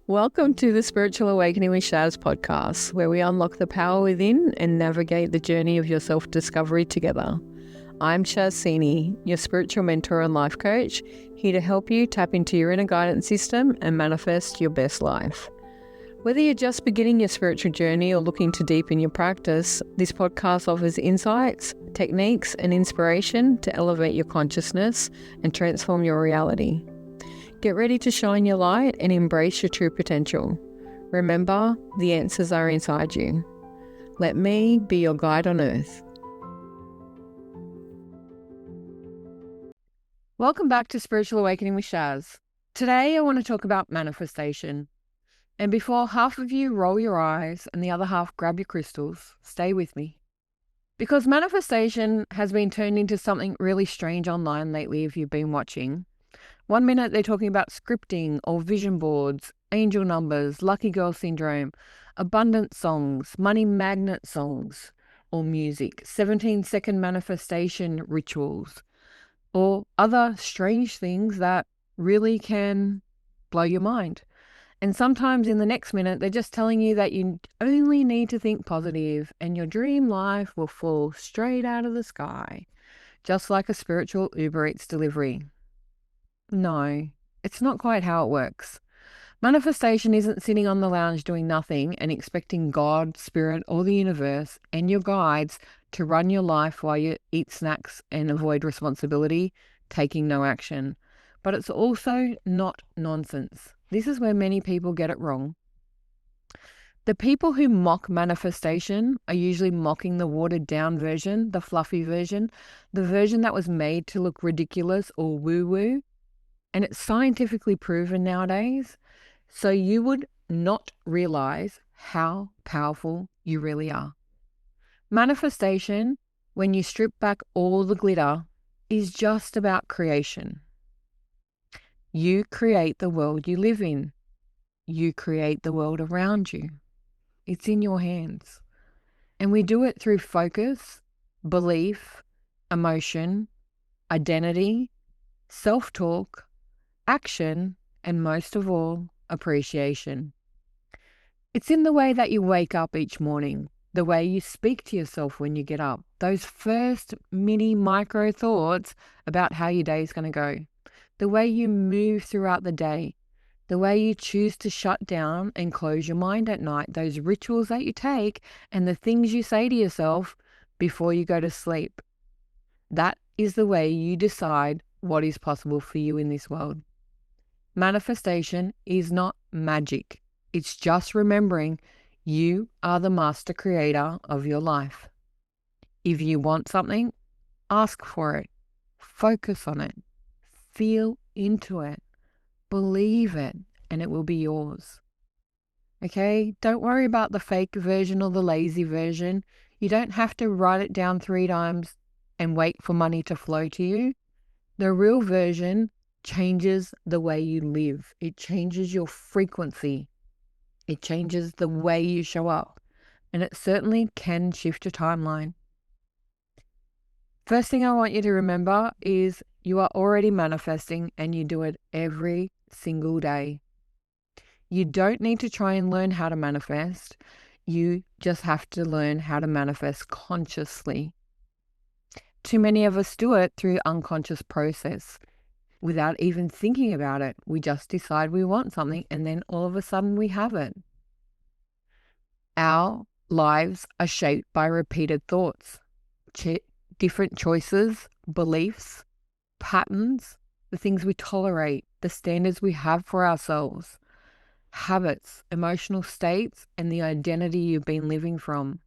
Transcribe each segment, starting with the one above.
Welcome to the Spiritual Awakening with Shaz podcast, where we unlock the power within and navigate the journey of your self-discovery together. I'm Shaz Sini, your spiritual mentor and life coach, here to help you tap into your inner guidance system and manifest your best life. Whether you're just beginning your spiritual journey or looking to deepen your practice, this podcast offers insights, techniques, and inspiration to elevate your consciousness and transform your reality. Get ready to shine your light and embrace your true potential. Remember, the answers are inside you. Let me be your guide on earth. Welcome back to Spiritual Awakening with Shaz. Today I want to talk about manifestation. And before half of you roll your eyes and the other half grab your crystals, stay with me. Because manifestation has been turned into something really strange online lately if you've been watching. 1 minute they're talking about scripting or vision boards, angel numbers, lucky girl syndrome, abundant songs, money magnet songs or music, 17-second manifestation rituals, or other strange things that really can blow your mind. And sometimes in the next minute, they're just telling you that you only need to think positive and your dream life will fall straight out of the sky, just like a spiritual Uber Eats delivery. No, it's not quite how it works. Manifestation isn't sitting on the lounge doing nothing and expecting God, Spirit, or the universe and your guides to run your life while you eat snacks and avoid responsibility, taking no action. But it's also not nonsense. This is where many people get it wrong. The people who mock manifestation are usually mocking the watered down version, the fluffy version, the version that was made to look ridiculous or woo-woo. And it's scientifically proven nowadays, so you would not realize how powerful you really are. Manifestation, when you strip back all the glitter, is just about creation. You create the world you live in. You create the world around you. It's in your hands. And we do it through focus, belief, emotion, identity, self-talk, action, and most of all, appreciation. It's in the way that you wake up each morning, the way you speak to yourself when you get up, those first mini micro thoughts about how your day is going to go, the way you move throughout the day, the way you choose to shut down and close your mind at night, those rituals that you take and the things you say to yourself before you go to sleep. That is the way you decide what is possible for you in this world. Manifestation is not magic. It's just remembering you are the master creator of your life. If you want something, ask for it. Focus on it. Feel into it. Believe it, and it will be yours. Okay? Don't worry about the fake version or the lazy version. You don't have to write it down 3 times and wait for money to flow to you. The real version changes the way you live. It changes your frequency. It changes the way you show up. And it certainly can shift your timeline. First thing I want you to remember is you are already manifesting and you do it every single day. You don't need to try and learn how to manifest. You just have to learn how to manifest consciously. Too many of us do it through unconscious process. Without even thinking about it, we just decide we want something and then all of a sudden we have it. Our lives are shaped by repeated thoughts, different choices, beliefs, patterns, the things we tolerate, the standards we have for ourselves, habits, emotional states, and the identity you've been living from.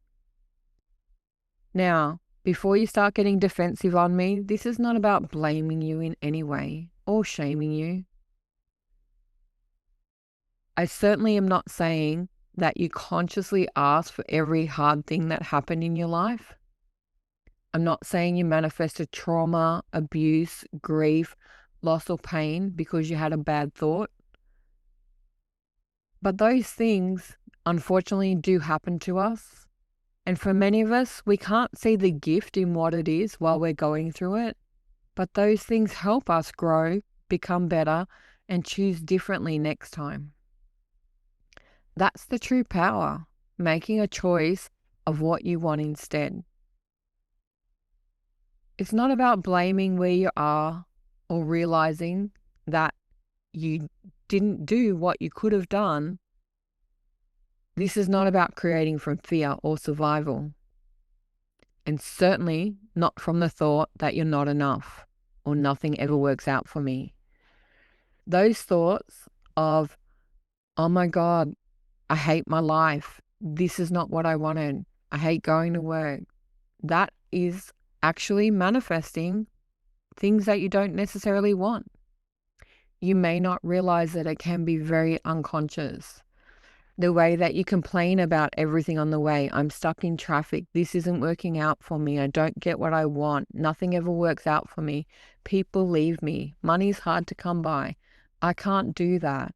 Now, before you start getting defensive on me, this is not about blaming you in any way or shaming you. I certainly am not saying that you consciously ask for every hard thing that happened in your life. I'm not saying you manifested trauma, abuse, grief, loss, or pain because you had a bad thought. But those things, unfortunately, do happen to us. And for many of us, we can't see the gift in what it is while we're going through it. But those things help us grow, become better, and choose differently next time. That's the true power, making a choice of what you want instead. It's not about blaming where you are or realizing that you didn't do what you could have done. This is not about creating from fear or survival, and certainly not from the thought that you're not enough or nothing ever works out for me. Those thoughts of, oh my God, I hate my life. This is not what I wanted. I hate going to work. That is actually manifesting things that you don't necessarily want. You may not realize that it can be very unconscious. The way that you complain about everything on the way. I'm stuck in traffic. This isn't working out for me. I don't get what I want. Nothing ever works out for me. People leave me. Money's hard to come by. I can't do that.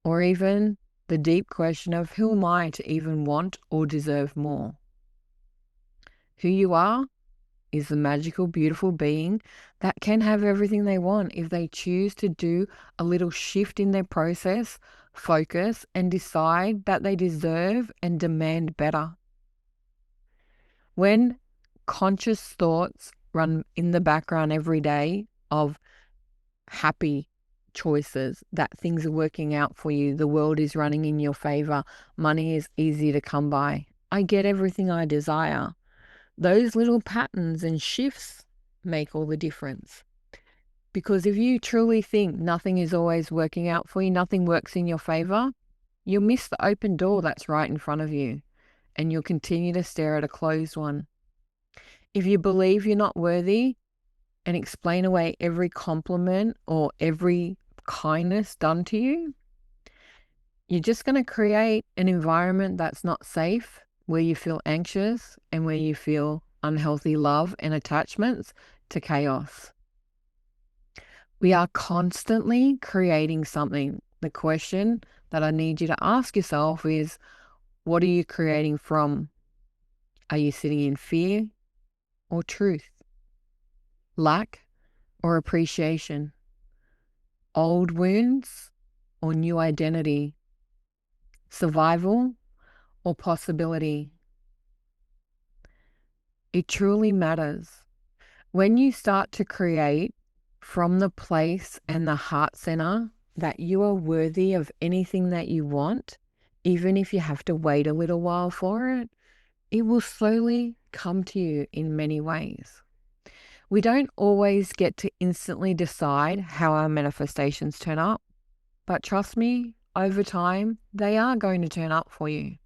Or even the deep question of who am I to even want or deserve more? Who you are is the magical, beautiful being that can have everything they want if they choose to do a little shift in their process, focus, and decide that they deserve and demand better. When conscious thoughts run in the background every day of happy choices, that things are working out for you, the world is running in your favor, money is easy to come by, I get everything I desire. Those little patterns and shifts make all the difference. Because if you truly think nothing is always working out for you, nothing works in your favor, you'll miss the open door that's right in front of you, and you'll continue to stare at a closed one. If you believe you're not worthy and explain away every compliment or every kindness done to you, you're just going to create an environment that's not safe, where you feel anxious and where you feel unhealthy love and attachments to chaos. We are constantly creating something. The question that I need you to ask yourself is, what are you creating from? Are you sitting in fear or truth? Lack or appreciation? Old wounds or new identity? Survival or possibility? It truly matters. When you start to create from the place and the heart center that you are worthy of anything that you want, even if you have to wait a little while for it, it will slowly come to you in many ways. We don't always get to instantly decide how our manifestations turn up, but trust me, over time, they are going to turn up for you.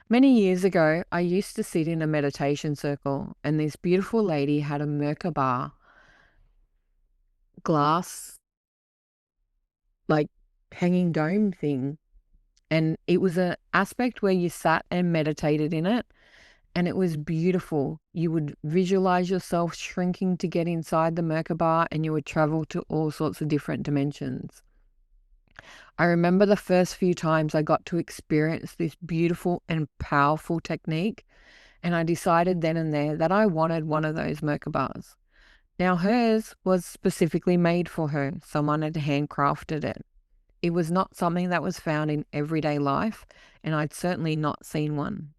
Many years ago, I used to sit in a meditation circle, and this beautiful lady had a Merkaba glass, like hanging dome thing. And it was an aspect where you sat and meditated in it, and it was beautiful. You would visualize yourself shrinking to get inside the Merkaba, and you would travel to all sorts of different dimensions. I remember the first few times I got to experience this beautiful and powerful technique, and I decided then and there that I wanted one of those Merkabas. Now hers was specifically made for her. Someone had handcrafted it. It was not something that was found in everyday life, and I'd certainly not seen one.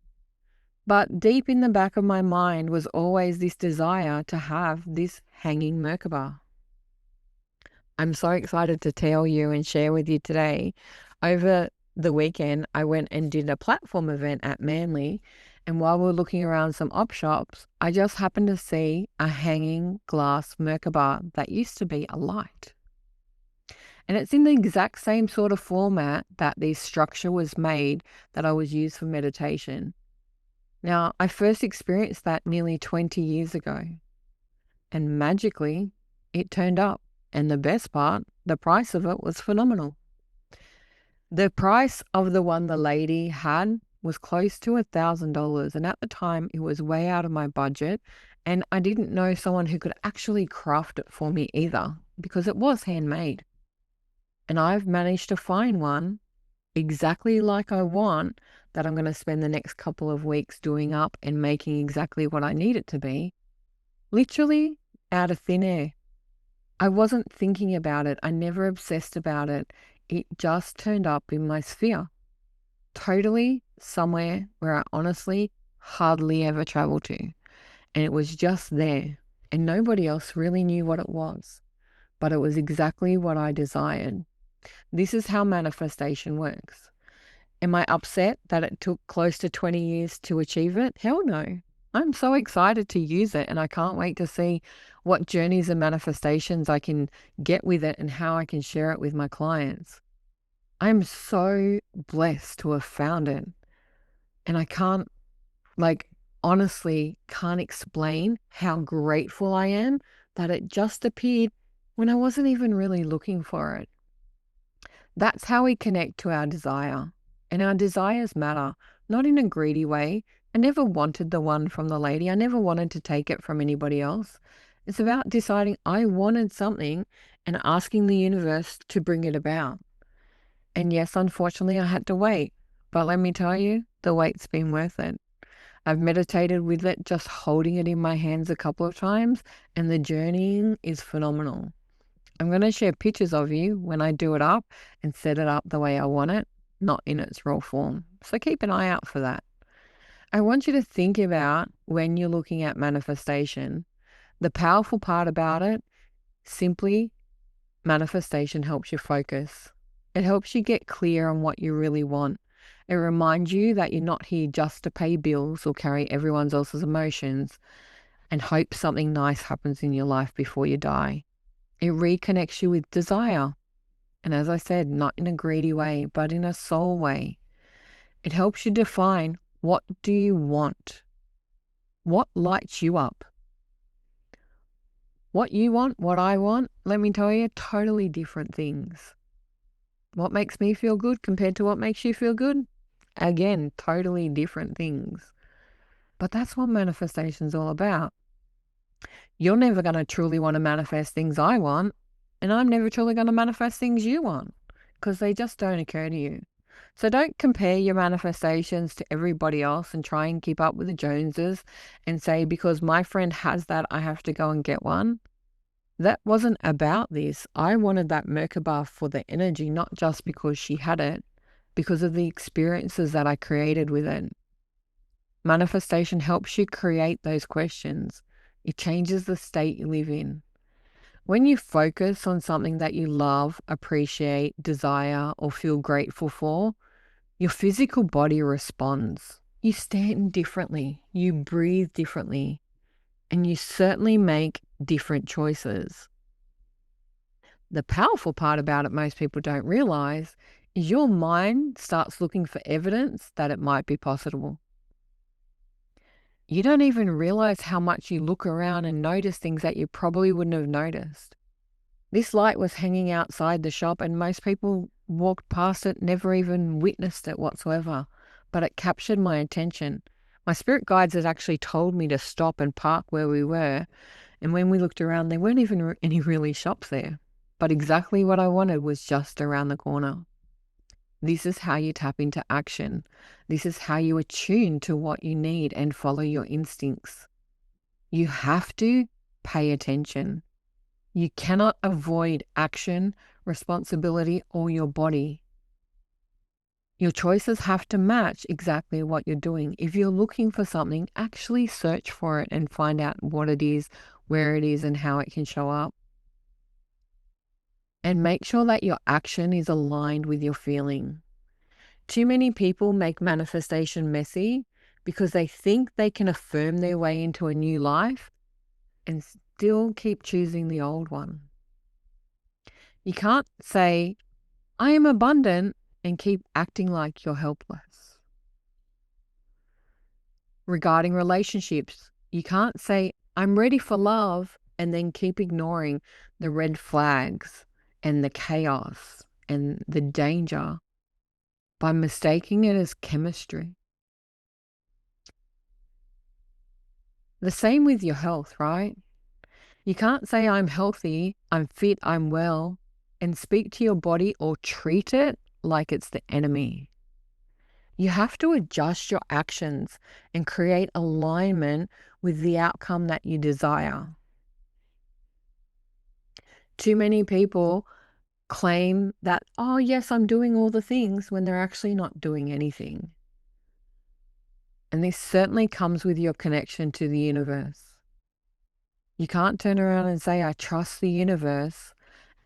But deep in the back of my mind was always this desire to have this hanging Merkaba. I'm so excited to tell you and share with you today. Over the weekend, I went and did a platform event at Manly, and while we were looking around some op shops, I just happened to see a hanging glass Merkaba that used to be a light. And it's in the exact same sort of format that the structure was made that I was used for meditation. Now, I first experienced that nearly 20 years ago, and magically it turned up. And the best part, the price of it was phenomenal. The price of the one the lady had was close to $1,000. And at the time, it was way out of my budget. And I didn't know someone who could actually craft it for me either, because it was handmade. And I've managed to find one exactly like I want, that I'm going to spend the next couple of weeks doing up and making exactly what I need it to be, literally out of thin air. I wasn't thinking about it. I never obsessed about it. it just turned up in my sphere. Totally somewhere where I honestly hardly ever travel to. And it was just there. And nobody else really knew what it was. But it was exactly what I desired. This is how manifestation works. Am I upset that it took close to 20 years to achieve it? Hell no. I'm so excited to use it, and I can't wait to see what journeys and manifestations I can get with it and how I can share it with my clients. I'm so blessed to have found it. And I can't, honestly, can't explain how grateful I am that it just appeared when I wasn't even really looking for it. That's how we connect to our desire. And our desires matter, not in a greedy way. I never wanted the one from the lady. I never wanted to take it from anybody else. It's about deciding I wanted something and asking the universe to bring it about. And yes, unfortunately, I had to wait. But let me tell you, the wait's been worth it. I've meditated with it, just holding it in my hands a couple of times, and the journeying is phenomenal. I'm going to share pictures of you when I do it up and set it up the way I want it, not in its raw form. So keep an eye out for that. I want you to think about when you're looking at manifestation. The powerful part about it, simply manifestation helps you focus. It helps you get clear on what you really want. It reminds you that you're not here just to pay bills or carry everyone else's emotions and hope something nice happens in your life before you die. It reconnects you with desire. And as I said, not in a greedy way, but in a soul way. It helps you define, what do you want? What lights you up? What you want, what I want, let me tell you, totally different things. What makes me feel good compared to what makes you feel good? Again, totally different things. But that's what manifestation's all about. You're never going to truly want to manifest things I want, and I'm never truly going to manifest things you want, because they just don't occur to you. So don't compare your manifestations to everybody else and try and keep up with the Joneses and say, because my friend has that, I have to go and get one. That wasn't about this. I wanted that Merkaba for the energy, not just because she had it, because of the experiences that I created with it. Manifestation helps you create those questions. It changes the state you live in. When you focus on something that you love, appreciate, desire, or feel grateful for, your physical body responds. You stand differently, you breathe differently, and you certainly make different choices. The powerful part about it most people don't realize is your mind starts looking for evidence that it might be possible. You don't even realize how much you look around and notice things that you probably wouldn't have noticed. This light was hanging outside the shop and most people walked past it, never even witnessed it whatsoever, but it captured my attention. My spirit guides had actually told me to stop and park where we were, and when we looked around, there weren't even any really shops there. But exactly what I wanted was just around the corner. This is how you tap into action. This is how you attune to what you need and follow your instincts. You have to pay attention. You cannot avoid action, responsibility, or your body. Your choices have to match exactly what you're doing. If you're looking for something, actually search for it and find out what it is, where it is, and how it can show up. And make sure that your action is aligned with your feeling. Too many people make manifestation messy because they think they can affirm their way into a new life and still keep choosing the old one. You can't say, I am abundant, and keep acting like you're helpless. Regarding relationships, you can't say, I'm ready for love, and then keep ignoring the red flags and the chaos and the danger by mistaking it as chemistry. The same with your health, right? You can't say I'm healthy, I'm fit, I'm well, and speak to your body or treat it like it's the enemy. You have to adjust your actions and create alignment with the outcome that you desire. Too many people claim that, oh, yes, I'm doing all the things when they're actually not doing anything. And this certainly comes with your connection to the universe. You can't turn around and say, I trust the universe,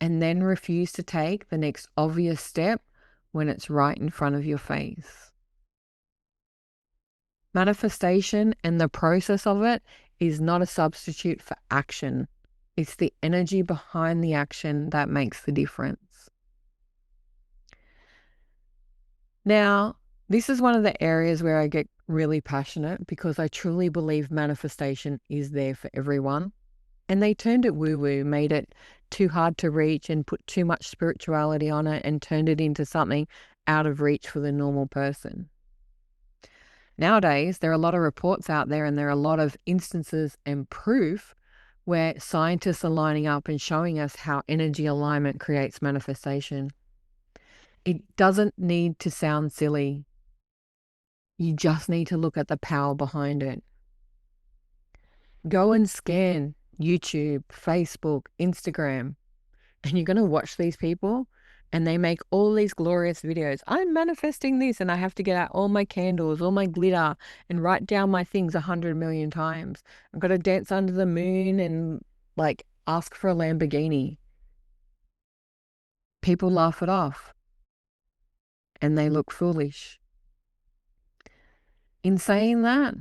and then refuse to take the next obvious step when it's right in front of your face. Manifestation and the process of it is not a substitute for action. It's the energy behind the action that makes the difference. Now, this is one of the areas where I get really passionate because I truly believe manifestation is there for everyone. And they turned it woo-woo, made it too hard to reach and put too much spirituality on it and turned it into something out of reach for the normal person. Nowadays, there are a lot of reports out there and there are a lot of instances and proof where scientists are lining up and showing us how energy alignment creates manifestation. It doesn't need to sound silly. You just need to look at the power behind it. Go and scan YouTube, Facebook, Instagram, and you're going to watch these people and they make all these glorious videos. I'm manifesting this and I have to get out all my candles, all my glitter and write down my things 100 million times. I've got to dance under the moon and ask for a Lamborghini. People laugh it off and they look foolish. In saying that,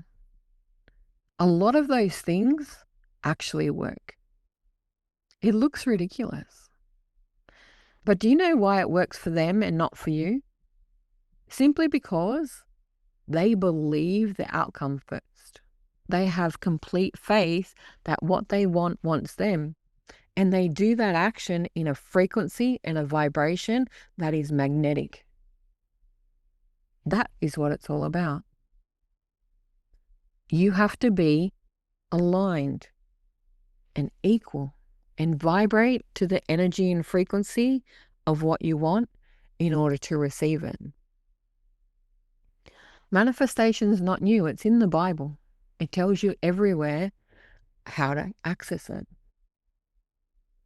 a lot of those things actually work. It looks ridiculous. But do you know why it works for them and not for you? Simply because they believe the outcome first. They have complete faith that what they want wants them. And they do that action in a frequency and a vibration that is magnetic. That is what it's all about. You have to be aligned and equal and vibrate to the energy and frequency of what you want in order to receive it. Manifestation is not new. It's in the Bible. It tells you everywhere how to access it.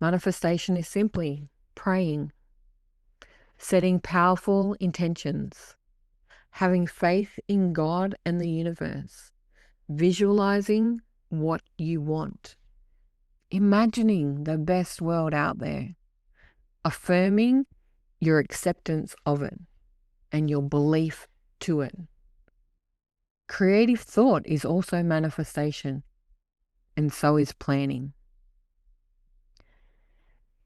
Manifestation is simply praying, setting powerful intentions, having faith in God and the universe, visualizing what you want, imagining the best world out there, affirming your acceptance of it and your belief to it. Creative thought is also manifestation, and so is planning.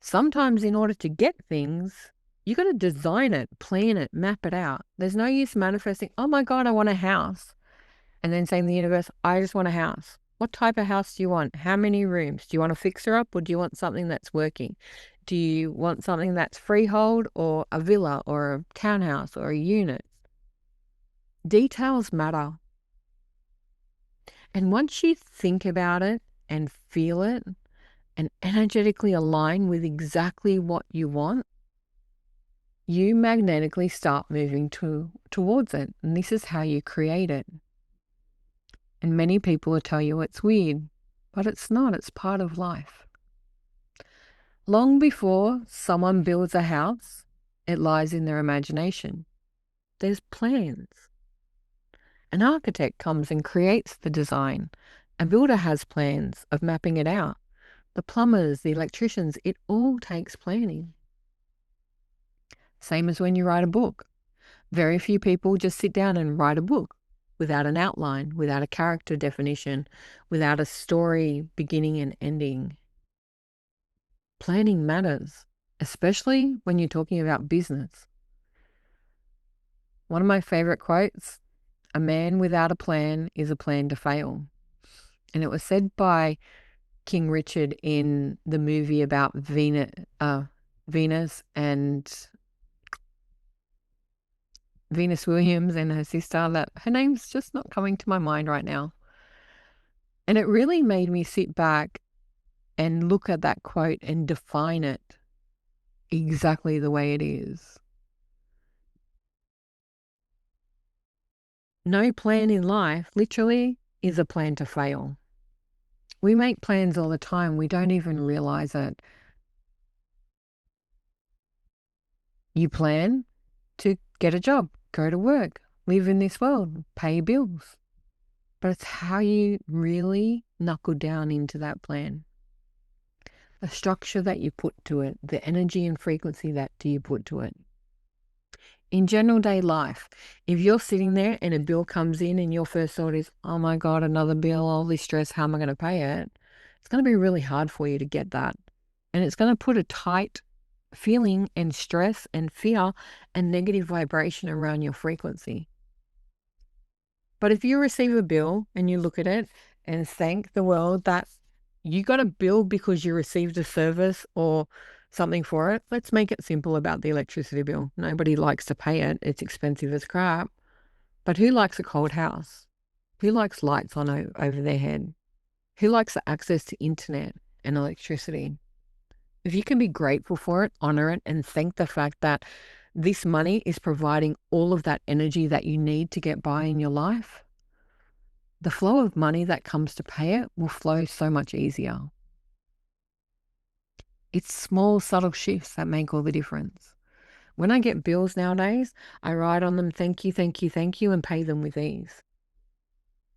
Sometimes in order to get things, you got to design it, plan it, map it out. There's no use manifesting, oh my God, I want a house. And then saying to the universe, I just want a house. What type of house do you want? How many rooms? Do you want a fixer up or do you want something that's working? Do you want something that's freehold or a villa or a townhouse or a unit? Details matter. And once you think about it and feel it and energetically align with exactly what you want, you magnetically start moving towards it. And this is how you create it. And many people will tell you it's weird, but it's not. It's part of life. Long before someone builds a house, it lies in their imagination. There's plans. An architect comes and creates the design. A builder has plans of mapping it out. The plumbers, the electricians, it all takes planning. Same as when you write a book. Very few people just sit down and write a book without an outline, without a character definition, without a story beginning and ending. Planning matters, especially when you're talking about business. One of my favorite quotes, a man without a plan is a plan to fail. And it was said by King Richard in the movie about Venus and Venus Williams and her sister, that her name's just not coming to my mind right now. And it really made me sit back and look at that quote and define it exactly the way it is. No plan in life literally is a plan to fail. We make plans all the time. We don't even realize it. You plan to get a job, go to work, live in this world, pay bills. But it's how you really knuckle down into that plan. The structure that you put to it, the energy and frequency that do you put to it. In general day life, if you're sitting there and a bill comes in and your first thought is, oh my God, another bill, all this stress, how am I going to pay it? It's going to be really hard for you to get that. And it's going to put a tight feeling and stress and fear and negative vibration around your frequency. But if you receive a bill and you look at it and thank the world that you got a bill because you received a service or something for it, let's make it simple about the electricity bill. Nobody likes to pay it. It's expensive as crap. But who likes a cold house? Who likes lights on over their head? Who likes the access to internet and electricity? If you can be grateful for it, honor it, and thank the fact that this money is providing all of that energy that you need to get by in your life, the flow of money that comes to pay it will flow so much easier. It's small, subtle shifts that make all the difference. When I get bills nowadays, I write on them, thank you, thank you, thank you, and pay them with ease.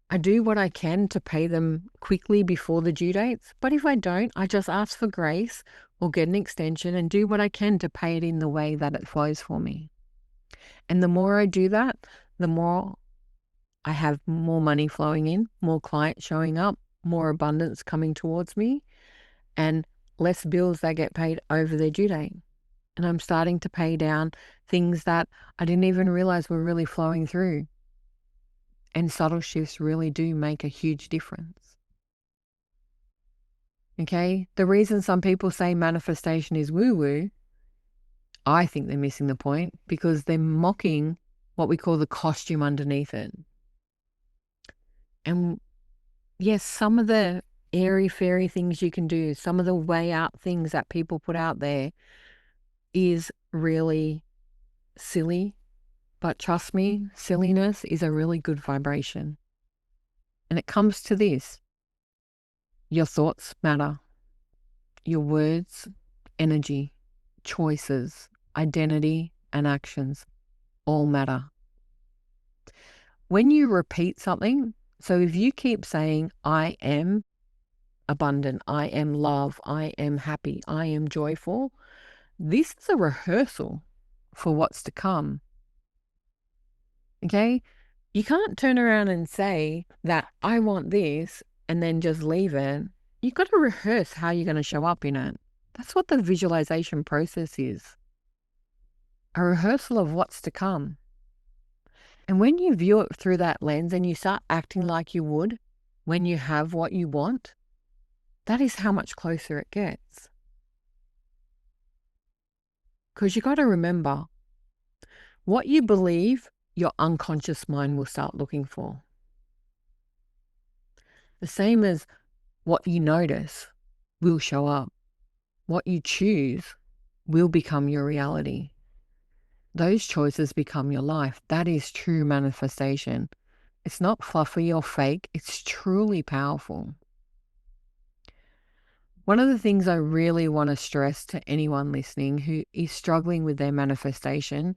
I do what I can to pay them quickly before the due dates, but if I don't, I just ask for grace or get an extension and do what I can to pay it in the way that it flows for me. And the more I do that, the more I have more money flowing in, more clients showing up, more abundance coming towards me, and less bills that get paid over their due date. And I'm starting to pay down things that I didn't even realize were really flowing through. And subtle shifts really do make a huge difference. Okay? The reason some people say manifestation is woo-woo, I think they're missing the point because they're mocking what we call the costume underneath it. And yes, some of the airy-fairy things you can do, some of the way out things that people put out there is really silly. But trust me, silliness is a really good vibration. And it comes to this. Your thoughts matter. Your words, energy, choices, identity, and actions all matter. When you repeat something, so if you keep saying, I am abundant, I am love, I am happy, I am joyful, this is a rehearsal for what's to come. Okay? You can't turn around and say that I want this and then just leave it. You've got to rehearse how you're going to show up in it. That's what the visualization process is. A rehearsal of what's to come. And when you view it through that lens and you start acting like you would when you have what you want, that is how much closer it gets. Because you got to remember, what you believe, your unconscious mind will start looking for. The same as what you notice will show up. What you choose will become your reality. Those choices become your life. That is true manifestation. It's not fluffy or fake. It's truly powerful. One of the things I really want to stress to anyone listening who is struggling with their manifestation,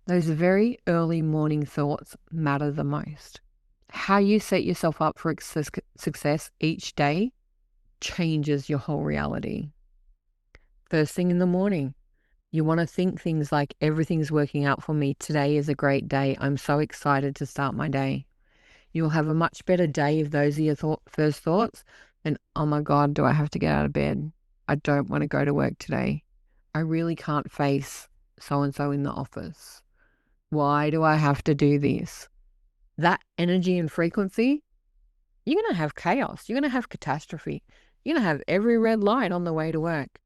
those very early morning thoughts matter the most. How you set yourself up for success each day changes your whole reality. First thing in the morning, you want to think things like, everything's working out for me. Today is a great day. I'm so excited to start my day. You'll have a much better day if those are your first thoughts than, oh my God, do I have to get out of bed? I don't want to go to work today. I really can't face so-and-so in the office. Why do I have to do this? That energy and frequency, you're going to have chaos. You're going to have catastrophe. You're going to have every red light on the way to work.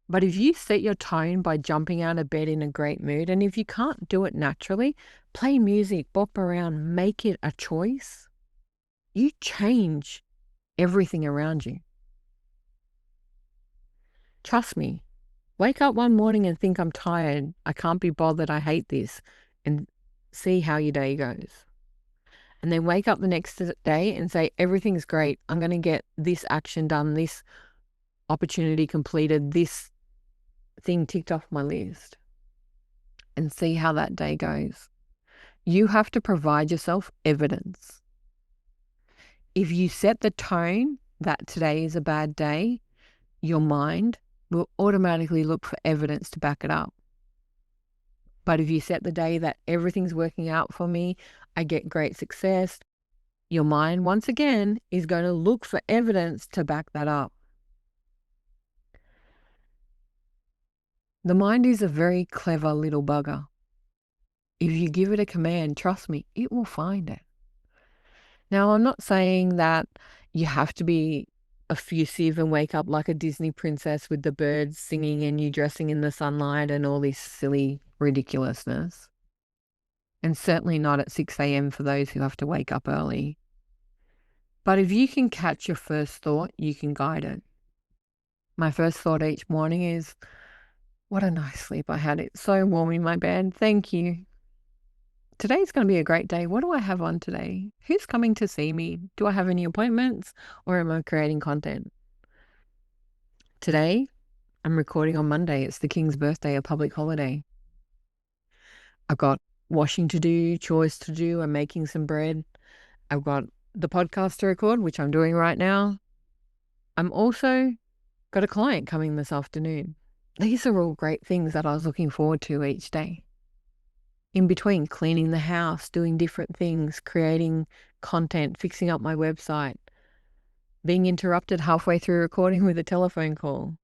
But if you set your tone by jumping out of bed in a great mood, and if you can't do it naturally, play music, bop around, make it a choice, you change everything around you. Trust me, wake up one morning and think, I'm tired, I can't be bothered, I hate this, and see how your day goes. And then wake up the next day and say, everything's great, I'm going to get this action done, this opportunity completed, this thing ticked off my list. and see how that day goes. You have to provide yourself evidence. If you set the tone that today is a bad day, your mind will automatically look for evidence to back it up. But if you set the day that everything's working out for me, I get great success, your mind, once again, is going to look for evidence to back that up. The mind is a very clever little bugger. If you give it a command, trust me, it will find it. Now, I'm not saying that you have to be effusive and wake up like a Disney princess with the birds singing and you dressing in the sunlight and all this silly ridiculousness. And certainly not at 6 a.m. for those who have to wake up early. But if you can catch your first thought, you can guide it. My first thought each morning is, what a nice sleep I had. It's so warm in my bed. Thank you. Today's going to be a great day. What do I have on today? Who's coming to see me? Do I have any appointments or am I creating content? Today, I'm recording on Monday. It's the King's birthday, a public holiday. I've got washing to do, chores to do. I'm making some bread. I've got the podcast to record, which I'm doing right now. I'm also got a client coming this afternoon. These are all great things that I was looking forward to each day. In between, cleaning the house, doing different things, creating content, fixing up my website, being interrupted halfway through recording with a telephone call.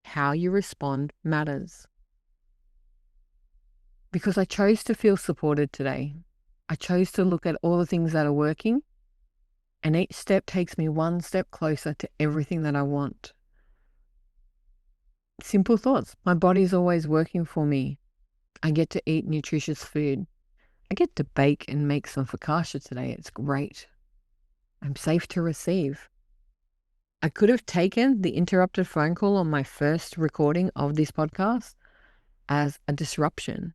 How you respond matters. Because I chose to feel supported today. I chose to look at all the things that are working, and each step takes me one step closer to everything that I want. Simple thoughts. My body's always working for me. I get to eat nutritious food. I get to bake and make some focaccia today. It's great. I'm safe to receive. I could have taken the interrupted phone call on my first recording of this podcast as a disruption.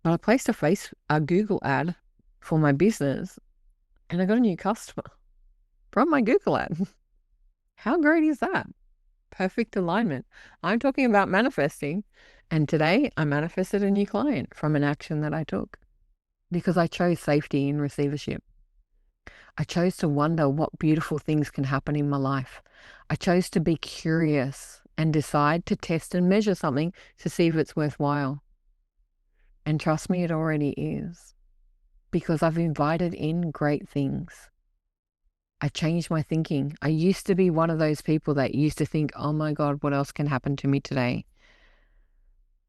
But I placed a Google ad for my business and I got a new customer from my Google ad. How great is that? Perfect alignment. I'm talking about manifesting. And today I manifested a new client from an action that I took because I chose safety in receivership. I chose to wonder what beautiful things can happen in my life. I chose to be curious and decide to test and measure something to see if it's worthwhile. And trust me, it already is, because I've invited in great things. I changed my thinking. I used to be one of those people that used to think, oh my God, what else can happen to me today?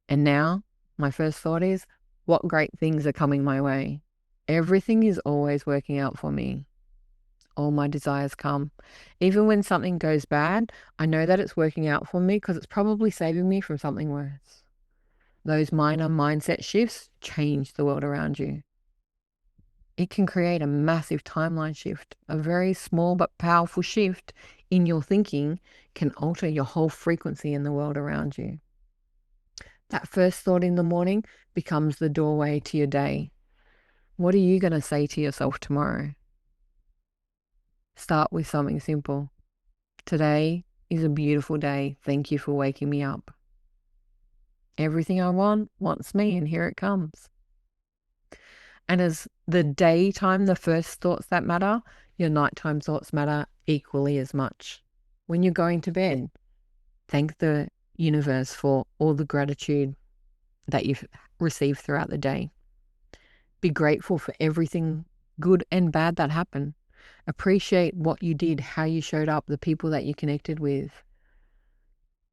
And now my first thought is, what great things are coming my way? Everything is always working out for me. All my desires come. Even when something goes bad, I know that it's working out for me because it's probably saving me from something worse. Those minor mindset shifts change the world around you. It can create a massive timeline shift. A very small but powerful shift in your thinking can alter your whole frequency in the world around you. That first thought in the morning becomes the doorway to your day. What are you going to say to yourself tomorrow? Start with something simple. Today is a beautiful day. Thank you for waking me up. Everything I want wants me, and here it comes. And as the daytime, the first thoughts that matter, your nighttime thoughts matter equally as much. When you're going to bed, thank the universe for all the gratitude that you've received throughout the day. Be grateful for everything good and bad that happened. Appreciate what you did, how you showed up, the people that you connected with.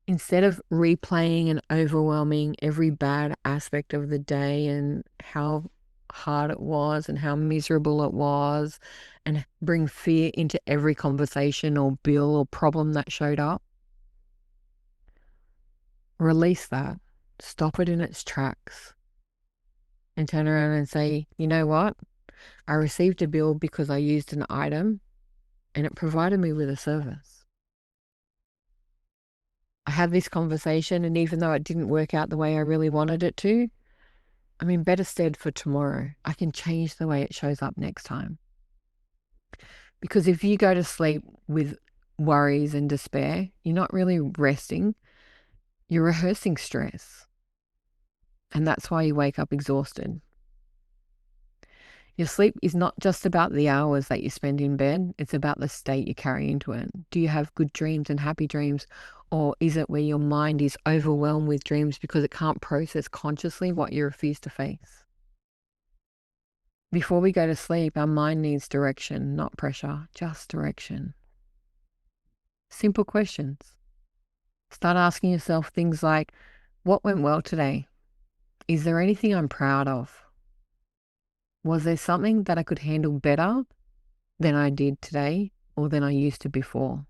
Instead of replaying and overwhelming every bad aspect of the day and how hard it was and how miserable it was and bring fear into every conversation or bill or problem that showed up, release that. Stop it in its tracks and turn around and say, you know what? I received a bill because I used an item and it provided me with a service. I had this conversation, and even though it didn't work out the way I really wanted it to, I'm in better stead for tomorrow. I can change the way it shows up next time. Because if you go to sleep with worries and despair, you're not really resting. You're rehearsing stress. And that's why you wake up exhausted. Your sleep is not just about the hours that you spend in bed, it's about the state you carry into it. Do you have good dreams and happy dreams? Or is it where your mind is overwhelmed with dreams because it can't process consciously what you refuse to face? Before we go to sleep, our mind needs direction, not pressure, just direction. Simple questions. Start asking yourself things like, what went well today? Is there anything I'm proud of? Was there something that I could handle better than I did today or than I used to before?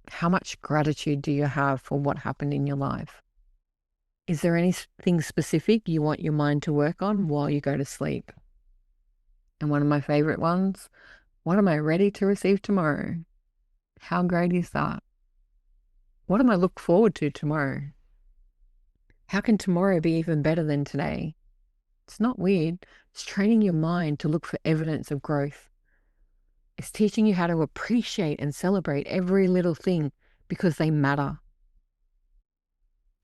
How much gratitude do you have for what happened in your life? Is there anything specific you want your mind to work on while you go to sleep? And one of my favorite ones, what am I ready to receive tomorrow? How great is that? What am I look forward to tomorrow? How can tomorrow be even better than today? It's not weird. It's training your mind to look for evidence of growth. It's teaching you how to appreciate and celebrate every little thing because they matter.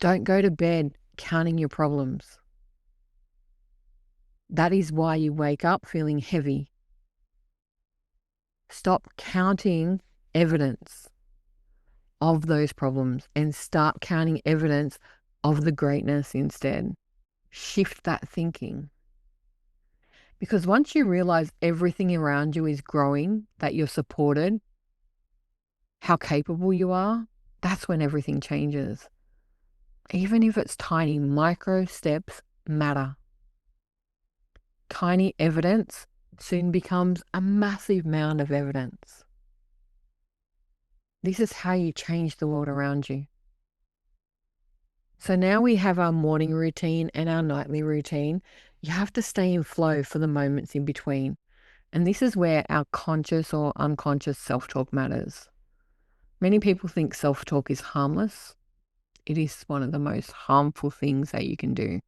Don't go to bed counting your problems. That is why you wake up feeling heavy. Stop counting evidence of those problems and start counting evidence of the greatness instead. Shift that thinking. Because once you realize everything around you is growing, that you're supported, how capable you are, that's when everything changes. Even if it's tiny, micro steps matter. Tiny evidence soon becomes a massive mound of evidence. This is how you change the world around you. So now we have our morning routine and our nightly routine. You have to stay in flow for the moments in between. And this is where our conscious or unconscious self-talk matters. Many people think self-talk is harmless. It is one of the most harmful things that you can do.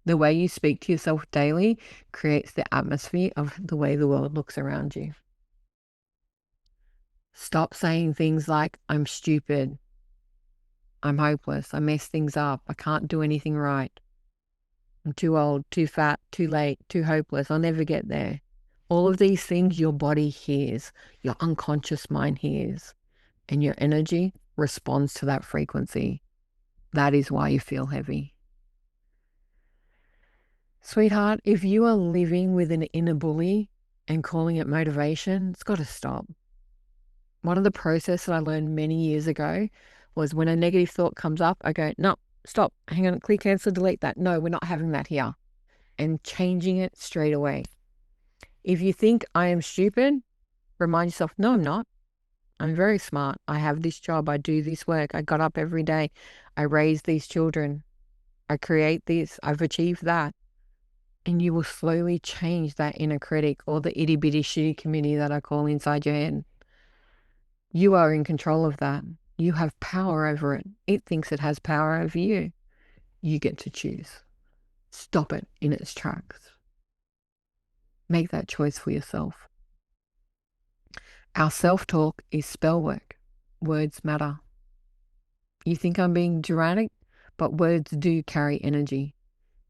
The way you speak to yourself daily creates the atmosphere of the way the world looks around you. Stop saying things like, I'm stupid, I'm hopeless, I mess things up, I can't do anything right, I'm too old, too fat, too late, too hopeless, I'll never get there. All of these things your body hears, your unconscious mind hears, and your energy responds to that frequency. That is why you feel heavy. Sweetheart, if you are living with an inner bully and calling it motivation, it's got to stop. One of the processes that I learned many years ago was when a negative thought comes up, I go, no, stop, hang on, click, cancel, delete that. No, we're not having that here. And changing it straight away. If you think I am stupid, remind yourself, no, I'm not. I'm very smart. I have this job. I do this work. I got up every day. I raise these children. I create this. I've achieved that. And you will slowly change that inner critic or the itty bitty shitty committee that I call inside your head. You are in control of that. You have power over it. It thinks it has power over you. You get to choose. Stop it in its tracks. Make that choice for yourself. Our self-talk is spell work. Words matter. You think I'm being dramatic, but words do carry energy.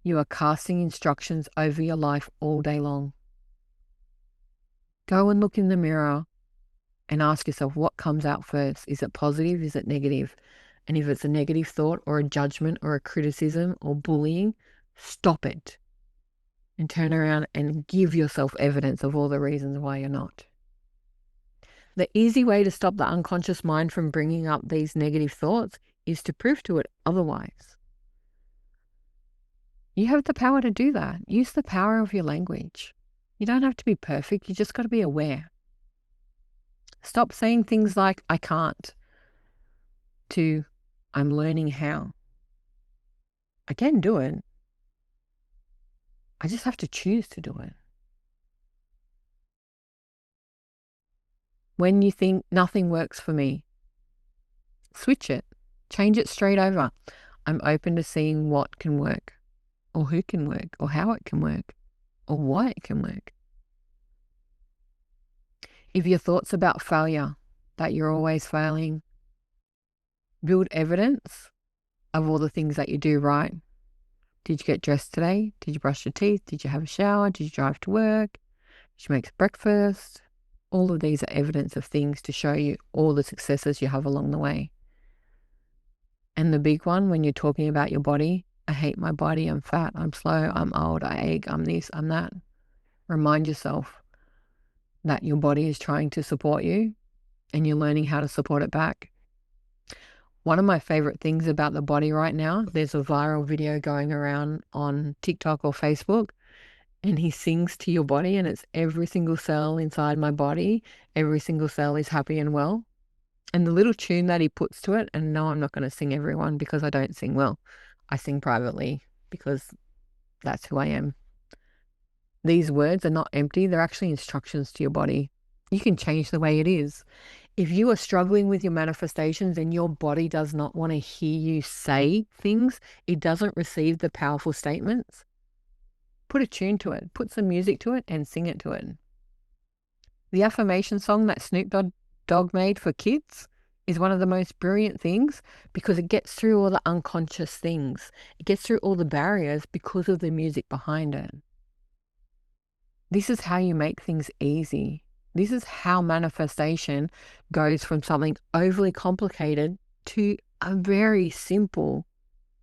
You are casting instructions over your life all day long. Go and look in the mirror and ask yourself what comes out first. Is it positive? Is it negative? And if it's a negative thought or a judgment or a criticism or bullying, stop it and turn around and give yourself evidence of all the reasons why you're not. The easy way to stop the unconscious mind from bringing up these negative thoughts is to prove to it otherwise. You have the power to do that. Use the power of your language. You don't have to be perfect. You just got to be aware. Stop saying things like, I can't, to I'm learning how. I can do it. I just have to choose to do it. When you think nothing works for me, switch it. Change it straight over. I'm open to seeing what can work, or who can work, or how it can work, or why it can work. If your thoughts about failure, that you're always failing, build evidence of all the things that you do right. Did you get dressed today? Did you brush your teeth? Did you have a shower? Did you drive to work? Did you make breakfast? All of these are evidence of things to show you all the successes you have along the way. And the big one, when you're talking about your body, I hate my body, I'm fat, I'm slow, I'm old, I ache, I'm this, I'm that. Remind yourself that your body is trying to support you and you're learning how to support it back. One of my favorite things about the body right now, there's a viral video going around on TikTok or Facebook, and he sings to your body, and it's every single cell inside my body, every single cell is happy and well. And the little tune that he puts to it, and no, I'm not going to sing everyone because I don't sing well. I sing privately because that's who I am. These words are not empty. They're actually instructions to your body. You can change the way it is. If you are struggling with your manifestations and your body does not want to hear you say things, it doesn't receive the powerful statements, put a tune to it, put some music to it and sing it to it. The affirmation song that Snoop Dogg made for kids is one of the most brilliant things because it gets through all the unconscious things. It gets through all the barriers because of the music behind it. This is how you make things easy. This is how manifestation goes from something overly complicated to a very simple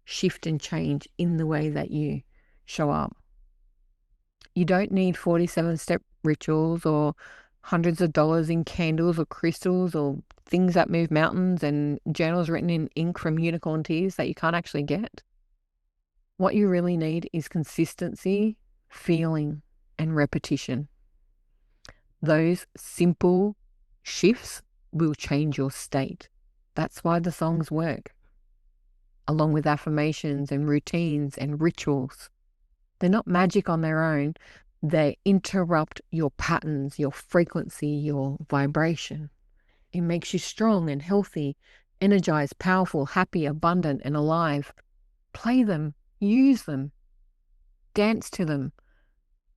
shift and change in the way that you show up. You don't need 47-step rituals or hundreds of dollars in candles or crystals or things that move mountains and journals written in ink from unicorn tears that you can't actually get. What you really need is consistency, feeling, and repetition. Those simple shifts will change your state. That's why the songs work, along with affirmations and routines and rituals. They're not magic on their own. They interrupt your patterns, your frequency, your vibration. It makes you strong and healthy, energized, powerful, happy, abundant, and alive. Play them, use them, dance to them.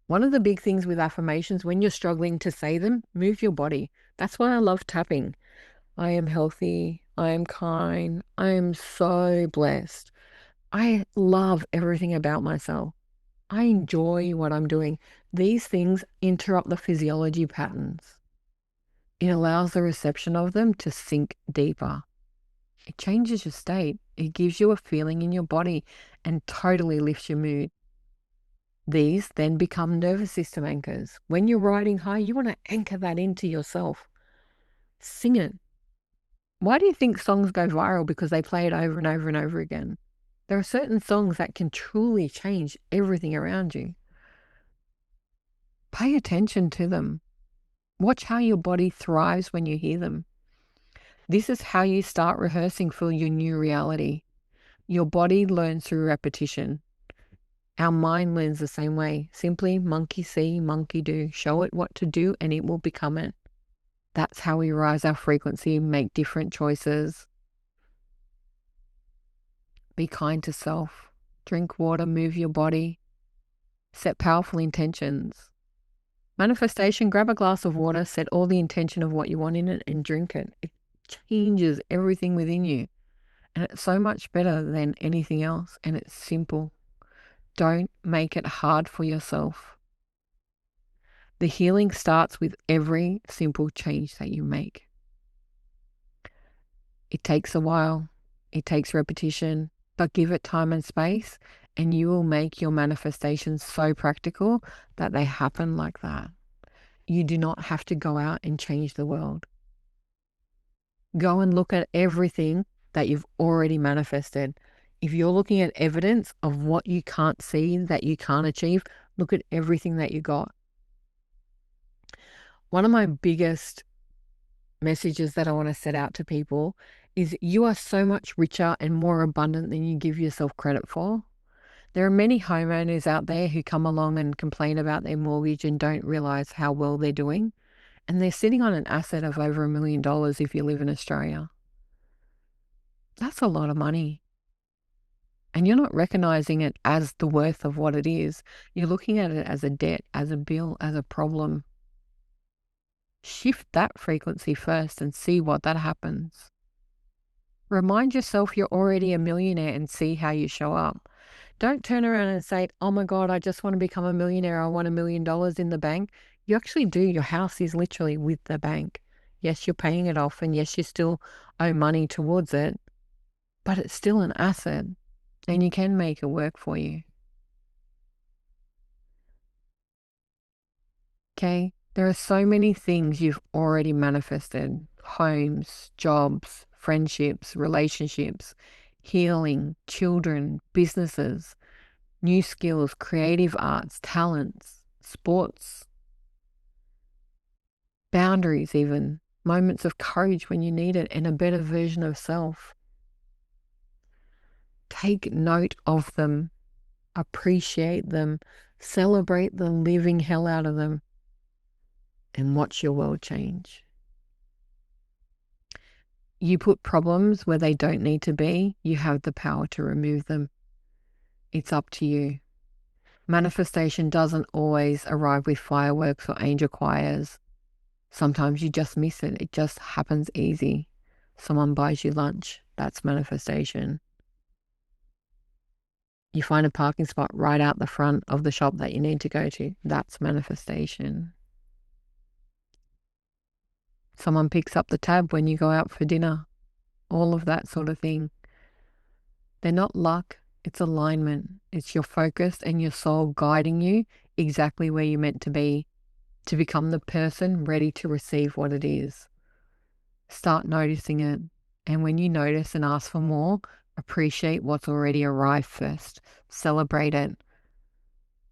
One of the big things with affirmations, when you're struggling to say them, move your body. That's why I love tapping. I am healthy. I am kind. I am so blessed. I love everything about myself. I enjoy what I'm doing. These things interrupt the physiology patterns. It allows the reception of them to sink deeper. It changes your state. It gives you a feeling in your body and totally lifts your mood. These then become nervous system anchors. When you're riding high, you want to anchor that into yourself. Sing it. Why do you think songs go viral? Because they play it over and over and over again. There are certain songs that can truly change everything around you. Pay attention to them. Watch how your body thrives when you hear them. This is how you start rehearsing for your new reality. Your body learns through repetition. Our mind learns the same way. Simply monkey see, monkey do. Show it what to do and it will become it. That's how we rise our frequency, make different choices. Be kind to self. Drink water, move your body. Set powerful intentions. Manifestation, grab a glass of water, set all the intention of what you want in it and drink it. It changes everything within you. And it's so much better than anything else. And it's simple. Don't make it hard for yourself. The healing starts with every simple change that you make. It takes a while. It takes repetition, but give it time and space and you will make your manifestations so practical that they happen like that. You do not have to go out and change the world. Go and look at everything that you've already manifested. If you're looking at evidence of what you can't see, that you can't achieve, look at everything that you got. One of my biggest messages that I want to set out to people is you are so much richer and more abundant than you give yourself credit for. There are many homeowners out there who come along and complain about their mortgage and don't realize how well they're doing. And they're sitting on an asset of over $1 million if you live in Australia. That's a lot of money. And you're not recognizing it as the worth of what it is. You're looking at it as a debt, as a bill, as a problem. Shift that frequency first and see what that happens. Remind yourself you're already a millionaire and see how you show up. Don't turn around and say, oh my God, I just want to become a millionaire. I want $1 million in the bank. You actually do. Your house is literally with the bank. Yes, you're paying it off, and yes, you still owe money towards it, but it's still an asset and you can make it work for you. Okay. There are so many things you've already manifested: homes, jobs, friendships, relationships, healing, children, businesses, new skills, creative arts, talents, sports, boundaries, even moments of courage when you need it, and a better version of self. Take note of them, appreciate them, celebrate the living hell out of them, and watch your world change. You put problems where they don't need to be, you have the power to remove them. It's up to you. Manifestation doesn't always arrive with fireworks or angel choirs. Sometimes you just miss it. It just happens easy. Someone buys you lunch. That's manifestation. You find a parking spot right out the front of the shop that you need to go to. That's manifestation. Someone picks up the tab when you go out for dinner. All of that sort of thing. They're not luck. It's alignment. It's your focus and your soul guiding you exactly where you're meant to be, to become the person ready to receive what it is. Start noticing it. And when you notice and ask for more, appreciate what's already arrived first. Celebrate it.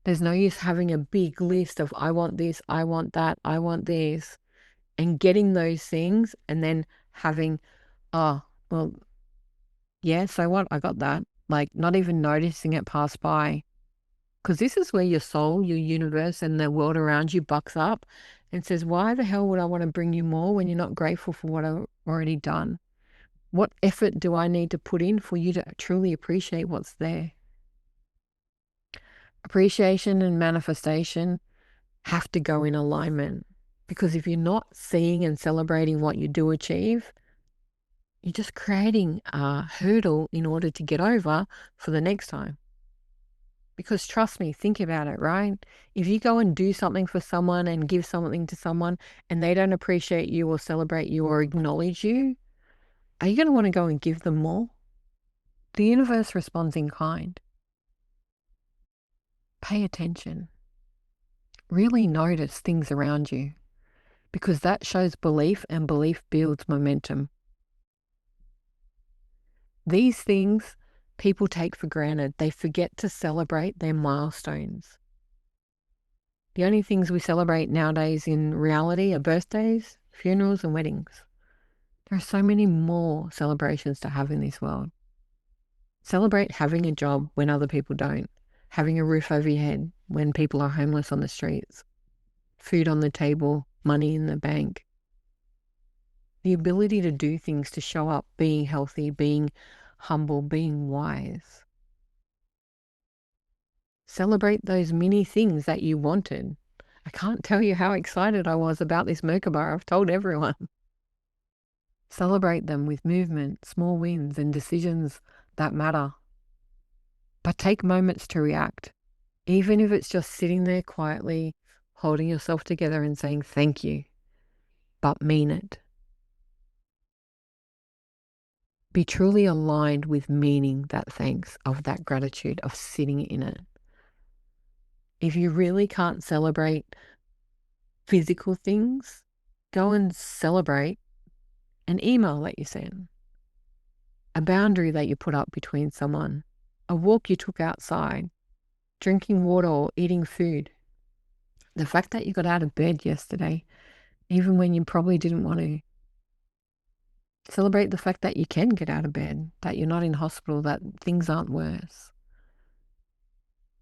There's no use having a big list of I want this, I want that, I want this, and getting those things and then having, oh, well, yeah, so what? I got that. Like not even noticing it pass by. Because this is where your soul, your universe, and the world around you bucks up and says, why the hell would I want to bring you more when you're not grateful for what I've already done? What effort do I need to put in for you to truly appreciate what's there? Appreciation and manifestation have to go in alignment, because if you're not seeing and celebrating what you do achieve, you're just creating a hurdle in order to get over for the next time. Because trust me, think about it, right? If you go and do something for someone and give something to someone and they don't appreciate you or celebrate you or acknowledge you, are you going to want to go and give them more? The universe responds in kind. Pay attention. Really notice things around you, because that shows belief, and belief builds momentum. These things people take for granted. They forget to celebrate their milestones. The only things we celebrate nowadays in reality are birthdays, funerals, and weddings. There are so many more celebrations to have in this world. Celebrate having a job when other people don't, having a roof over your head when people are homeless on the streets, food on the table, money in the bank. The ability to do things, to show up, being healthy, being humble, being wise. Celebrate those mini things that you wanted. I can't tell you how excited I was about this mocha bar. I've told everyone. Celebrate them with movement, small wins, and decisions that matter. But take moments to react, even if it's just sitting there quietly, holding yourself together and saying thank you, but mean it. Be truly aligned with meaning that thanks, of that gratitude, of sitting in it. If you really can't celebrate physical things, go and celebrate an email that you sent, a boundary that you put up between someone, a walk you took outside, drinking water or eating food. The fact that you got out of bed yesterday, even when you probably didn't want to. Celebrate the fact that you can get out of bed, that you're not in hospital, that things aren't worse.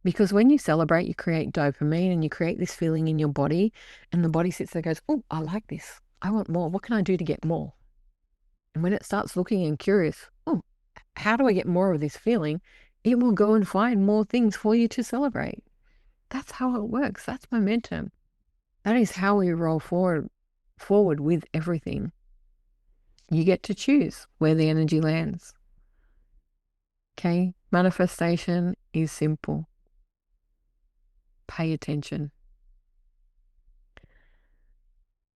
Because when you celebrate, you create dopamine and you create this feeling in your body, and the body sits there and goes, oh, I like this. I want more. What can I do to get more? And when it starts looking and curious, oh, how do I get more of this feeling? It will go and find more things for you to celebrate. That's how it works. That's momentum. That is how we roll forward with everything. You get to choose where the energy lands. Okay? Manifestation is simple. Pay attention.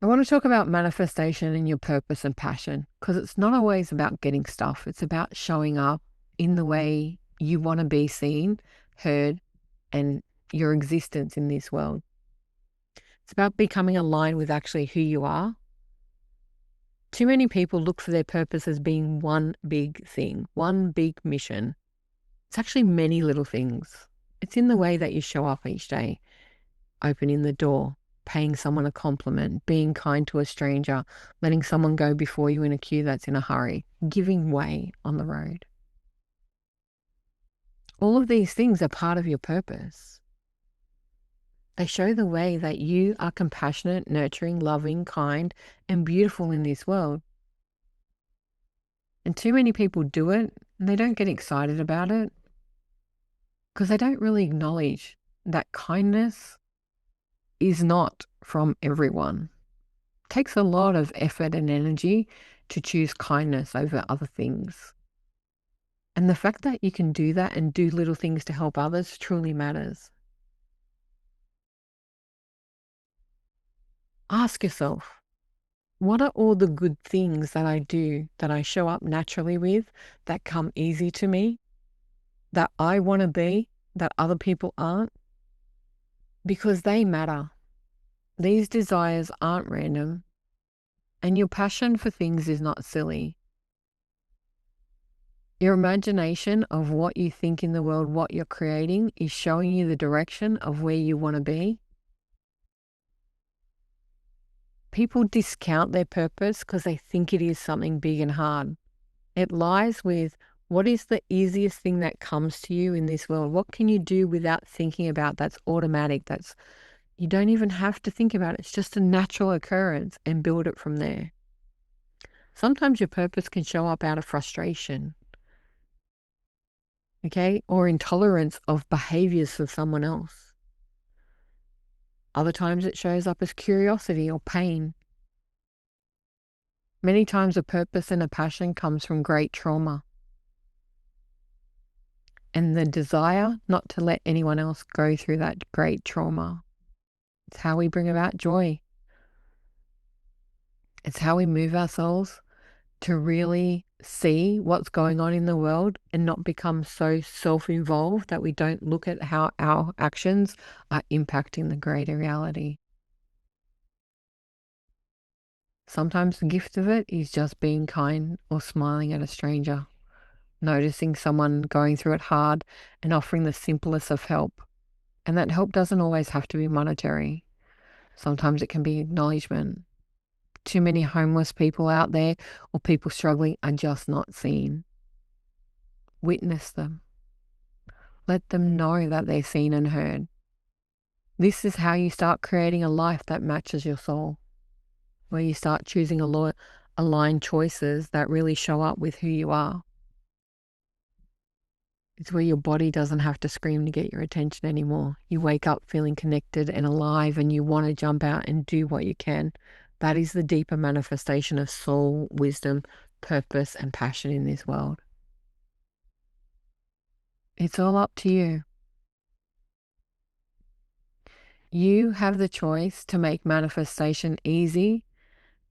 I want to talk about manifestation and your purpose and passion because it's not always about getting stuff. It's about showing up in the way you want to be seen, heard, and your existence in this world. It's about becoming aligned with actually who you are. Too many people look for their purpose as being one big thing, one big mission. It's actually many little things. It's in the way that you show up each day, opening the door, paying someone a compliment, being kind to a stranger, letting someone go before you in a queue that's in a hurry, giving way on the road. All of these things are part of your purpose. They show the way that you are compassionate, nurturing, loving, kind, and beautiful in this world. And too many people do it and they don't get excited about it because they don't really acknowledge that kindness is not from everyone. It takes a lot of effort and energy to choose kindness over other things. And the fact that you can do that and do little things to help others truly matters. Ask yourself, what are all the good things that I do that I show up naturally with, that come easy to me, that I want to be, that other people aren't? Because they matter. These desires aren't random, and your passion for things is not silly. Your imagination of what you think in the world, what you're creating, is showing you the direction of where you want to be. People discount their purpose because they think it is something big and hard. It lies with what is the easiest thing that comes to you in this world? What can you do without thinking about that's automatic? You don't even have to think about it. It's just a natural occurrence, and build it from there. Sometimes your purpose can show up out of frustration, okay, or intolerance of behaviors of someone else. Other times it shows up as curiosity or pain. Many times a purpose and a passion comes from great trauma and the desire not to let anyone else go through that great trauma. It's how we bring about joy. It's how we move ourselves to really see what's going on in the world and not become so self-involved that we don't look at how our actions are impacting the greater reality. Sometimes the gift of it is just being kind or smiling at a stranger, noticing someone going through it hard and offering the simplest of help. And that help doesn't always have to be monetary. Sometimes it can be acknowledgement. Too many homeless people out there or people struggling are just not seen. Witness them. Let them know that they're seen and heard. This is how you start creating a life that matches your soul, where you start choosing aligned choices that really show up with who you are. It's where your body doesn't have to scream to get your attention anymore. You wake up feeling connected and alive and you want to jump out and do what you can. That is the deeper manifestation of soul, wisdom, purpose, and passion in this world. It's all up to you. You have the choice to make manifestation easy,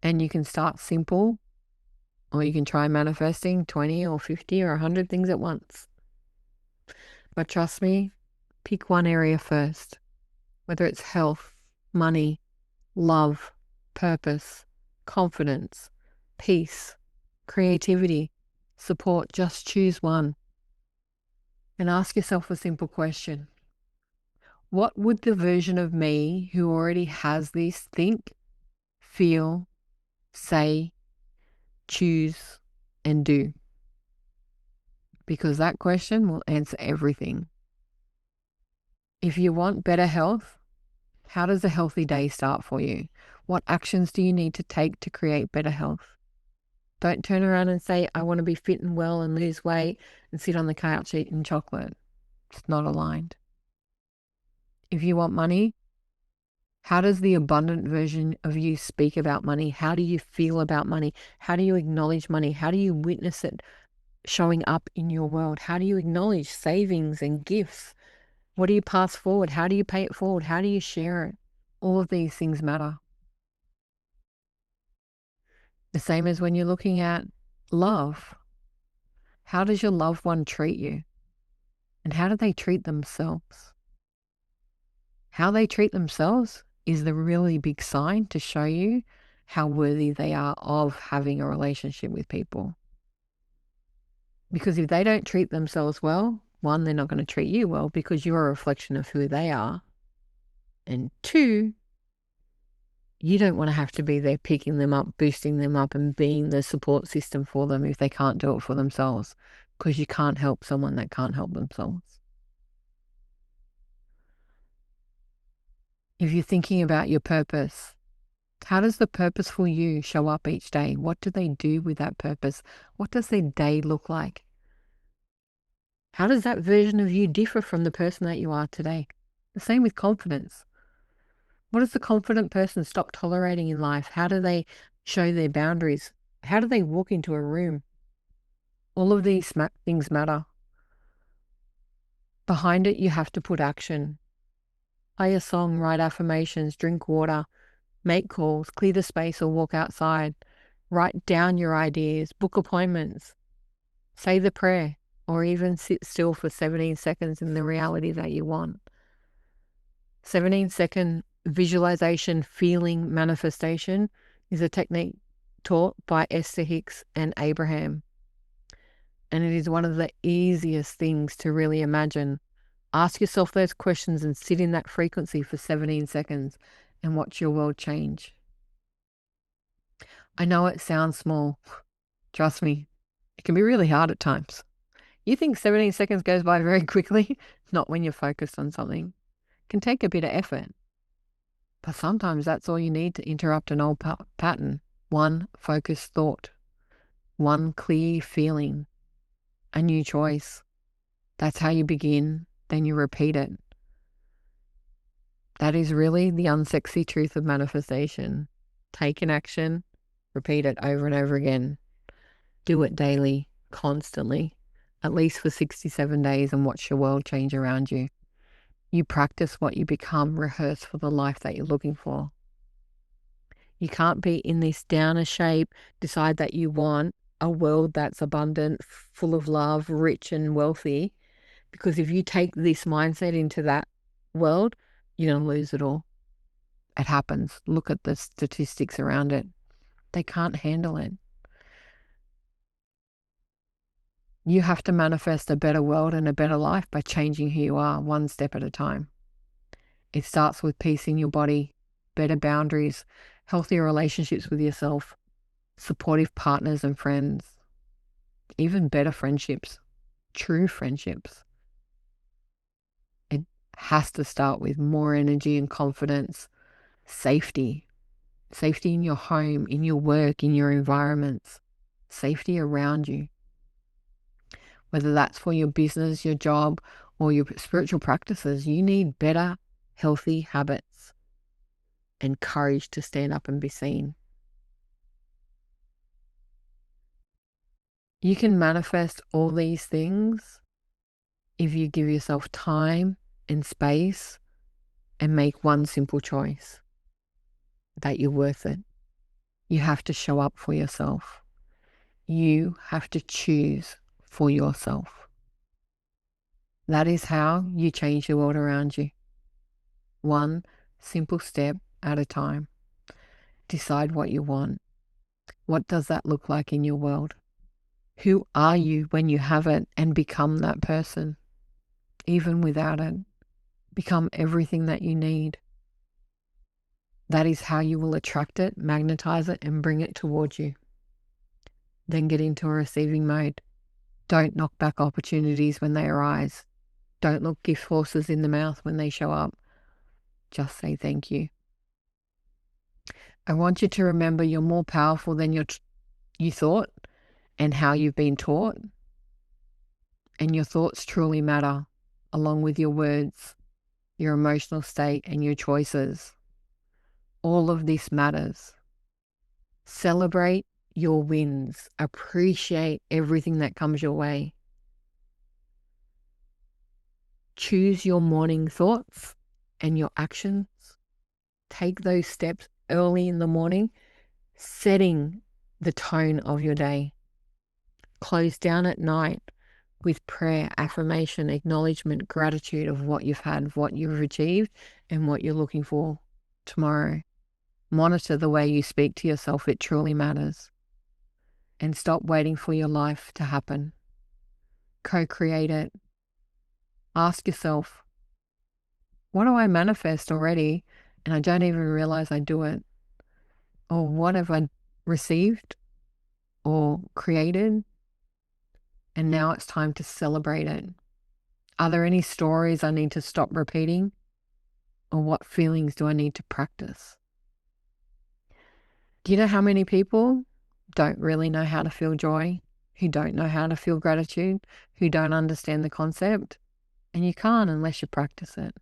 and you can start simple, or you can try manifesting 20 or 50 or 100 things at once. But trust me, pick one area first, whether it's health, money, love, purpose, confidence, peace, creativity, support. Just choose one and ask yourself a simple question. What would the version of me who already has this think, feel, say, choose, and do? Because that question will answer everything. If you want better health, how does a healthy day start for you? What actions do you need to take to create better health? Don't turn around and say, I want to be fit and well and lose weight and sit on the couch eating chocolate. It's not aligned. If you want money, how does the abundant version of you speak about money? How do you feel about money? How do you acknowledge money? How do you witness it? showing up in your world? How do you acknowledge savings and gifts? What do you pass forward? How do you pay it forward? How do you share it? All of these things matter. The same as when you're looking at love. How does your loved one treat you? And how do they treat themselves? How they treat themselves is the really big sign to show you how worthy they are of having a relationship with people. Because if they don't treat themselves well, one, they're not going to treat you well because you're a reflection of who they are. And two, you don't want to have to be there picking them up, boosting them up, and being the support system for them if they can't do it for themselves, because you can't help someone that can't help themselves. If you're thinking about your purpose, how does the purposeful you show up each day? What do they do with that purpose? What does their day look like? How does that version of you differ from the person that you are today? The same with confidence. What does the confident person stop tolerating in life? How do they show their boundaries? How do they walk into a room? All of these things matter. Behind it, you have to put action. Play a song, write affirmations, drink water, make calls, clear the space or walk outside. Write down your ideas, book appointments, say the prayer, or even sit still for 17 seconds in the reality that you want. 17-second visualization, feeling, manifestation is a technique taught by Esther Hicks and Abraham. And it is one of the easiest things to really imagine. Ask yourself those questions and sit in that frequency for 17 seconds and watch your world change. I know it sounds small. Trust me, it can be really hard at times. You think 17 seconds goes by very quickly? Not when you're focused on something. It can take a bit of effort. But sometimes that's all you need to interrupt an old pattern. One focused thought, one clear feeling, a new choice. That's how you begin, then you repeat it. That is really the unsexy truth of manifestation. Take an action, repeat it over and over again. Do it daily, constantly, at least for 67 days, and watch your world change around you. You practice what you become, rehearse for the life that you're looking for. You can't be in this downer shape, decide that you want a world that's abundant, full of love, rich and wealthy, because if you take this mindset into that world, you're going to lose it all. It happens. Look at the statistics around it. They can't handle it. You have to manifest a better world and a better life by changing who you are one step at a time. It starts with peace in your body, better boundaries, healthier relationships with yourself, supportive partners and friends, even better friendships, true friendships. It has to start with more energy and confidence, safety in your home, in your work, in your environments, safety around you. Whether that's for your business, your job, or your spiritual practices, you need better, healthy habits and courage to stand up and be seen. You can manifest all these things if you give yourself time and space and make one simple choice, that you're worth it. You have to show up for yourself. You have to choose for yourself. That is how you change the world around you. One simple step at a time. Decide what you want. What does that look like in your world? Who are you when you have it, and become that person? Even without it, become everything that you need. That is how you will attract it, magnetize it, and bring it towards you. Then get into a receiving mode. Don't knock back opportunities when they arise. Don't look gift horses in the mouth when they show up. Just say thank you. I want you to remember you're more powerful than you thought and how you've been taught. And your thoughts truly matter, along with your words, your emotional state, and your choices. All of this matters. Celebrate your wins. Appreciate everything that comes your way. Choose your morning thoughts and your actions. Take those steps early in the morning, setting the tone of your day. Close down at night with prayer, affirmation, acknowledgement, gratitude of what you've had, what you've achieved, and what you're looking for tomorrow. Monitor the way you speak to yourself. It truly matters. And stop waiting for your life to happen. Co-create it. Ask yourself, what do I manifest already and I don't even realize I do it? Or what have I received or created? And now it's time to celebrate it. Are there any stories I need to stop repeating? Or what feelings do I need to practice? Do you know how many people don't really know how to feel joy, who don't know how to feel gratitude, who don't understand the concept? And you can't unless you practice it.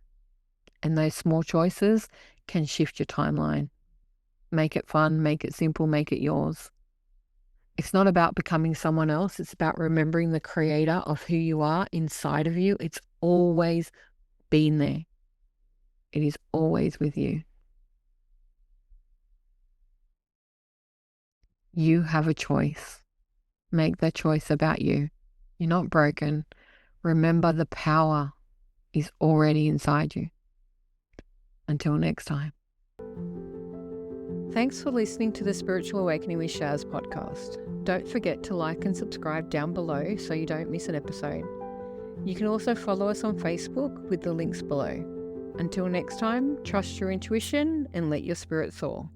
And those small choices can shift your timeline. Make it fun, make it simple, make it yours. It's not about becoming someone else. It's about remembering the creator of who you are inside of you. It's always been there. It is always with you. You have a choice. Make that choice about you. You're not broken. Remember, the power is already inside you. Until next time. Thanks for listening to the Spiritual Awakening with Shaz podcast. Don't forget to like and subscribe down below so you don't miss an episode. You can also follow us on Facebook with the links below. Until next time, trust your intuition and let your spirit soar.